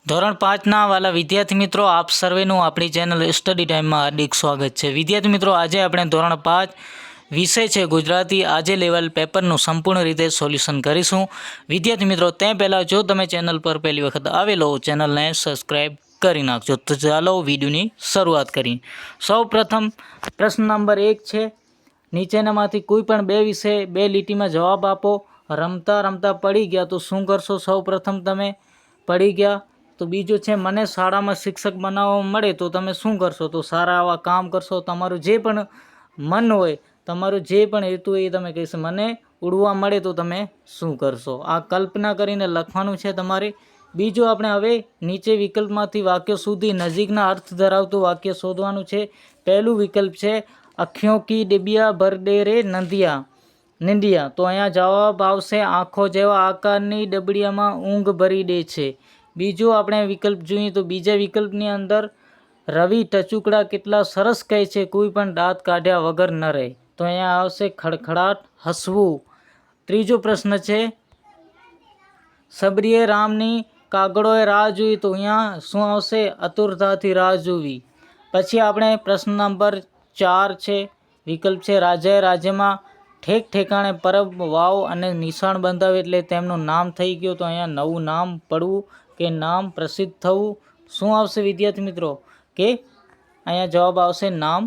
ધોરણ 5ના વાલા વિદ્યાર્થી મિત્રો, આપ સર્વેનું આપણી ચેનલ સ્ટડી ટાઈમમાં હાર્દિક સ્વાગત છે. વિદ્યાર્થી મિત્રો, આજે આપણે ધોરણ 5 વિષય છે ગુજરાતી આજે લેવલ પેપરનું સંપૂર્ણ રીતે સોલ્યુશન કરીશું. વિદ્યાર્થી મિત્રો, તે પહેલાં જો તમે ચેનલ પર પહેલી વખત આવેલો ચેનલને સબસ્ક્રાઈબ કરી નાખજો. તો ચાલો વિડીયોની શરૂઆત કરીએ. સૌ પ્રથમ પ્રશ્ન નંબર 1 છે, નીચેનામાંથી કોઈ પણ બે વિષય બે લીટીમાં જવાબ આપો. રમતા રમતા પડી ગયા તો શું કરશો? સૌ પ્રથમ તમે પડી ગયા. તો બીજું છે, મને શાળામાં શિક્ષક બનાવવા મળે તો તમે શું કરશો? તો સારા આવા કામ કરશો. તમારું જે પણ મન હોય, તમારું જે પણ હેતુ હોય એ તમે કહેશો. મને ઉડવા મળે તો તમે શું કરશો? આ કલ્પના કરીને લખવાનું છે તમારે. બીજું આપણે હવે નીચે વિકલ્પમાંથી વાક્ય સુધી નજીકના અર્થ ધરાવતું વાક્ય શોધવાનું છે. પહેલું વિકલ્પ છે, અખિયો કી ડિબિયા ભર દે રે નિંદિયા. તો અહીંયા જવાબ આવશે, આંખો જેવા આકારની ડબડિયામાં ઊંઘ ભરી દે છે. બીજું આપણે વિકલ્પ જોઈએ તો બીજા વિકલ્પની અંદર રવિ ટચુકડા કેટલા સરસ કહે છે, કોઈ પણ દાંત કાઢ્યા વગર ન રહે. તો અહીંયા આવશે ખડખડાટ હસવું. ત્રીજો પ્રશ્ન છે, સબરીએ રામની કાગડોએ રાહ જોઈ. તો અહીંયા શું આવશે? આતુરતાથી રાહ જોવી. પછી આપણે પ્રશ્ન નંબર 4 છે, વિકલ્પ છે, રાજાએ રાજ્યમાં ઠેક ઠેકાણે પરબ વાવ અને નિશાન બંધાવે એટલે તેમનું નામ થઈ ગયું. તો અહીંયા નવું નામ પડવું કે નામ પ્રસિદ્ધ થવું. શું આવશે વિદ્યાર્થી મિત્રો? કે અહીંયા જવાબ આવશે નામ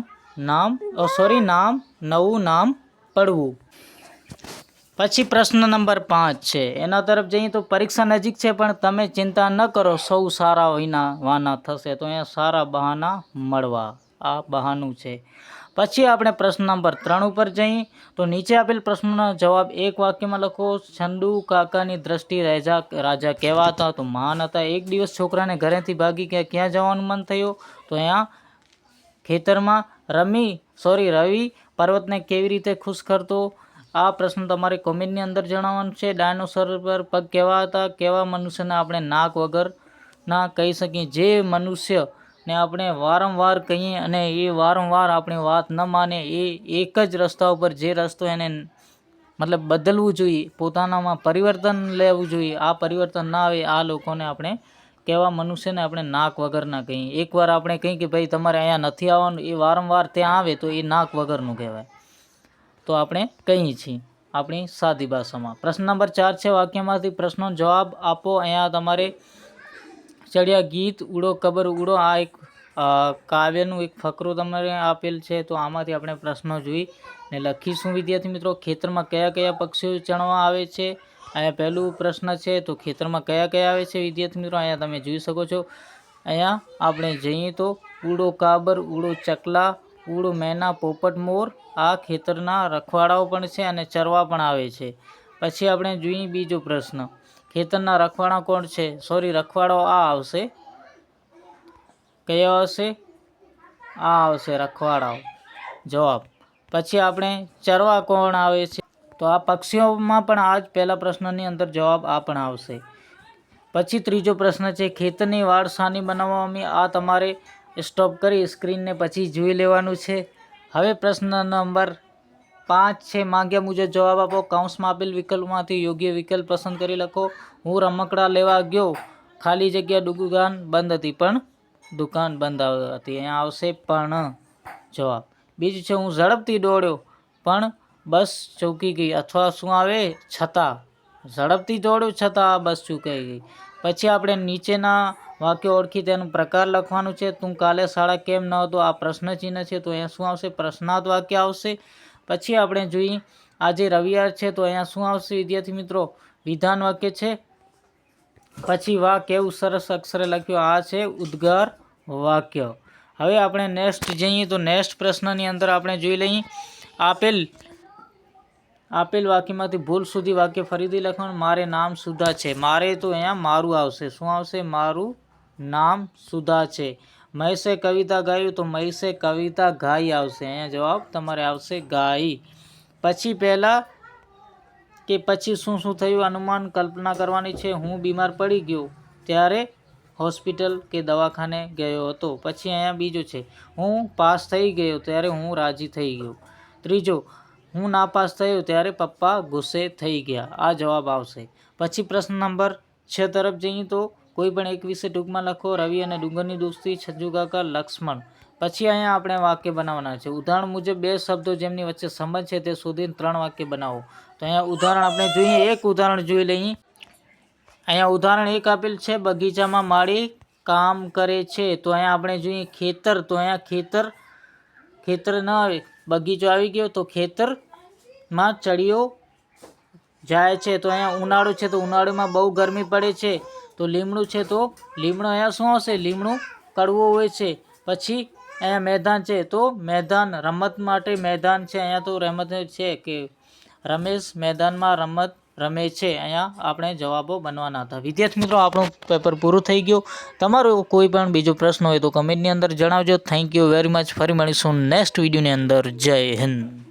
નવું નામ પડવું. પછી પ્રશ્ન નંબર 5 છે, એના તરફ જઈએ તો પરીક્ષા નજીક છે પણ તમે ચિંતા ન કરો, સૌ સારા વાના થશે. તો અહીંયા સારા બહાના મળવા, આ બહાનું છે. પછી આપણે પ્રશ્ન નંબર 3 ઉપર જઈએ તો નીચે આપેલ પ્રશ્નનો જવાબ એક વાક્યમાં લખો. ચંદુ કાકાની દ્રષ્ટિ રાજા કેવા હતા? તો મહાન હતા. એક દિવસ છોકરાને ઘરેથી ભાગી ક્યાં જવાનું મન થયું? તો અહીંયા ખેતરમાં. રવિ પર્વતને કેવી રીતે ખુશ કરતો? આ પ્રશ્ન તમારે કોમેન્ટની અંદર જણાવવાનું છે. ડાયનોસોર પર પગ કેવા હતા? કેવા મનુષ્યને આપણે નાક વગરના કહી શકીએ? જે મનુષ્યને આપણે વારંવાર કહીએ અને એ વારંવાર આપણી વાત ન માને, એ એક જ રસ્તા ઉપર, જે રસ્તો એને મતલબ બદલવું જોઈએ, પોતાનામાં પરિવર્તન લેવું જોઈએ, આ પરિવર્તન ના આવે, આ લોકોને આપણે કેવા મનુષ્યને આપણે નાક વગરના કહીએ. એકવાર આપણે કહીએ કે ભાઈ તમારે અહીંયા નથી આવવાનું, એ વારંવાર ત્યાં આવે તો એ નાક વગરનું કહેવાય. તો આપણે કહીએ છીએ આપણી સાદી ભાષામાં. પ્રશ્ન નંબર 4 છે, વાક્યમાંથી પ્રશ્નનો જવાબ આપો. અહીંયા તમારે ચડિયા ગીત, ઉડો કબર ઉડો, આ એક કાવ્યનું એક ફકરો તમારે આપેલ છે. તો આમાંથી આપણે પ્રશ્નો જોઈને લખીશું. વિદ્યાર્થી મિત્રો, ખેતરમાં કયા કયા પક્ષીઓ ચણવા આવે છે? અહીંયા પહેલું પ્રશ્ન છે, તો ખેતરમાં કયા કયા આવે છે? વિદ્યાર્થી મિત્રો, અહીંયા તમે જોઈ શકો છો. અહીંયા આપણે જઈએ તો ઉડો કાબર, ઉડો ચકલા, ઉડો મેના, પોપટ મોર, આ ખેતરના રખવાડાઓ પણ છે અને ચરવા પણ આવે છે. પછી આપણે જોઈએ બીજો પ્રશ્ન, ખેતરના રખવાડા કોણ છે? રખવાડો આ આવશે. કયો આવશે? આ આવશે રખવાડાઓ જવાબ. પછી આપણે ચરવા કોણ આવે છે? તો આ પક્ષીઓમાં પણ આ જ પહેલા પ્રશ્નની અંદર જવાબ આ પણ આવશે. પછી ત્રીજો પ્રશ્ન છે, ખેતરની વાડ શાની બનાવવામાં? આ તમારે સ્ટોપ કરી સ્ક્રીનને પછી જોઈ લેવાનું છે. હવે પ્રશ્ન નંબર 5 છે, માંગ્યા મુજબ જવાબ આપો. કૌંસમાં આપેલ વિકલ્પમાંથી યોગ્ય વિકલ્પ પસંદ કરી લખો. હું રમકડા લેવા ગયો, ખાલી જગ્યા, દુકાન બંધ હતી. પણ દુકાન બંધ હતી, અહીંયા આવશે પણ જવાબ. બીજું છે, હું ઝડપથી દોડ્યો પણ બસ ચૂકી ગઈ. અથવા શું આવે? છતાં. ઝડપથી દોડ્યો છતાં આ બસ ચૂકાઈ ગઈ. પછી આપણે નીચેના વાક્યો ઓળખી તેનો પ્રકાર લખવાનું છે. તું કાલે શાળા કેમ ન હતો? આ પ્રશ્ન ચિહ્ન છે, તો અહીંયા શું આવશે? પ્રશ્નાર્થ વાક્ય આવશે. પછી આપણે જોઈએ આજે રવિવાર છે, તો અહીંયા શું આવશે વિદ્યાર્થી મિત્રો? વિધાન વાક્ય છે. પછી વાહ કેવું સરસ અક્ષરે લખ્યું, આ છે ઉદ્ગાર વાક્ય. હવે આપણે નેક્સ્ટ જઈએ તો નેક્સ્ટ પ્રશ્નની અંદર આપણે જોઈ લઈએ, આપેલ વાક્યમાંથી ભૂલ સુધી વાક્ય ફરીથી લખવાનું. મારે નામ સુધા છે. મારે તો અહીંયા મારું આવશે. શું આવશે? મારું નામ સુધા છે. મહેશે કવિતા ગાયું, તો મહેશે કવિતા ગાઈ આવશે. અહીંયા જવાબ તમારે આવશે ગાઈ. પછી પહેલાં કે પછી શું થયું? અનુમાન કલ્પના કરવાની છે. હું બીમાર પડી ગયો ત્યારે હોસ્પિટલ કે દવાખાને ગયો હતો. પછી અહીંયા બીજું છે, હું પાસ થઈ ગયો ત્યારે હું રાજી થઈ ગયો. ત્રીજો, હું નાપાસ થયો ત્યારે પપ્પા ગુસ્સે થઈ ગયા. આ જવાબ આવશે. પછી પ્રશ્ન નંબર 6 તરફ જઈએ તો કોઈ પણ એક વિશે ટૂંકમાં લખો. રવિ અને ડુંગરની દોસ્તી, છજ્જુ કાકા, લક્ષ્મણ. પછી અહીંયા આપણે વાક્ય બનાવવાના છે. ઉદાહરણ મુજબ બે શબ્દો જેમની વચ્ચે સંબંધ છે તે શોધીને 3 વાક્ય બનાવો. તો અહીંયા ઉદાહરણ આપણે જોઈએ, એક ઉદાહરણ જોઈ લઈએ. અહીંયા ઉદાહરણ 1 આપેલ છે, બગીચામાં માળી કામ કરે છે. તો અહીંયા આપણે જોઈએ ખેતર, તો અહીંયા ખેતર ન આવે, બગીચો આવી ગયો, તો ખેતરમાં ચડિયો જાય છે. તો અહીંયા ઉનાળો છે, તો ઉનાળામાં બહુ ગરમી પડે છે. તો લીમડું છે, તો લીમડું અહીંયા શું આવશે? લીમડું કડવું હોય છે. પછી અહીંયા મેદાન છે, તો મેદાન રમત માટે મેદાન છે. અહીંયા તો રમત છે કે રમેશ મેદાનમાં રમત રમે છે. અહીંયા આપણે જવાબો બનવાના હતા. વિદ્યાર્થી મિત્રો, આપણું પેપર પૂરું થઈ ગયું. તમારો કોઈ પણ બીજો પ્રશ્ન હોય તો કમેન્ટની અંદર જણાવજો. Thank you very much. ફરી મળીશું નેક્સ્ટ વિડીયોની અંદર. જય હિન્દ.